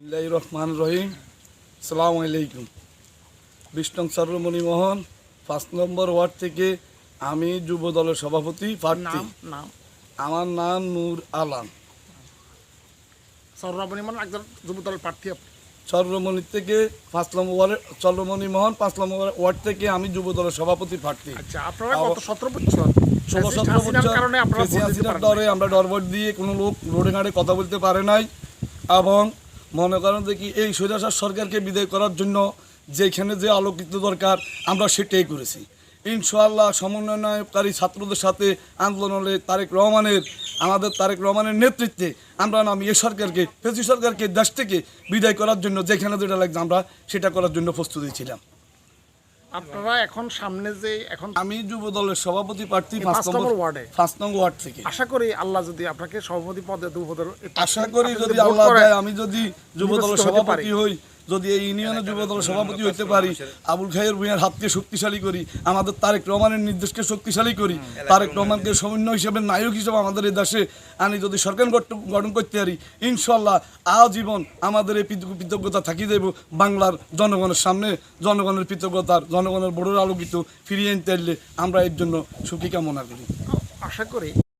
বিসমিল্লাহির রহমানির রহিম। আসসালামু আলাইকুম। বিষ্ণু চন্দ্রমণি মোহন ৫ নম্বর ওয়ার্ড থেকে আমি যুব দলের সভাপতি প্রার্থী। আমার নাম নূর আলম। চন্দ্রমণি মোহন একজন যুব দলের প্রার্থী। চন্দ্রমণি থেকে ৫ নম্বর ওয়ার্ডে চন্দ্রমণি মোহন ৫ নম্বর ওয়ার্ড থেকে আমি যুব দলের সভাপতি প্রার্থী। আচ্ছা, আপনারা গত ১৭ বছর ১৬-১৭ বছর কারণে আপনারা ভোট দিতে পারেন ডরে আমরা ডরভোট দিয়ে কোনো লোক রোডে ঘাটে কথা বলতে পারে নাই, এবং মনে করেন যে কি এই স্বৈরাচার সরকারকে বিদায় করার জন্য যেখানে যে আলোকিত দরকার আমরা সেটাই করেছি। ইনশাআল্লাহ সমন্বয়কারী ছাত্রদের সাথে আন্দোলন হলে আমাদের তারেক রহমানের নেতৃত্বে আমরা নামি এ সরকারকে, ফেসি সরকারকে দেশ থেকে বিদায় করার জন্য যেখানে যেটা লাগছে আমরা সেটা করার জন্য প্রস্তুতি ছিলাম। আপনারা এখন সামনে যে আমি যুব দলের সভাপতি প্রার্থী ৫ নম্বর ওয়ার্ডে, ৫ নং ওয়ার্ড থেকে। আশা করি আল্লাহ যদি আপনাকে সভাপতি পদে আশা করি যদি আল্লাহ দেয় আমি যদি যুব দলের সভাপতি হই, যদি এই ইউনিয়নের যুব দলের সভাপতি হইতে পারি, আবুল খায়ের ভূঁইয়ার হাতকে শক্তিশালী করি, আমাদের তারেক রহমানের নির্দেশকে শক্তিশালী করি, তারেক রহমানকে সমন্বয় হিসেবে নায়ক হিসেবে আমাদের এই দেশে আমি যদি সরকার গঠন করতে পারি, ইনশাল্লাহ আজীবন আমাদের এই কৃতজ্ঞতা থাকি দেব বাংলার জনগণের সামনে। জনগণের কৃতজ্ঞতার, জনগণের বড় আলোকিত ফিরিয়ে আনতে পারলে আমরা এর জন্য সুখী কামনা করি। আশা করি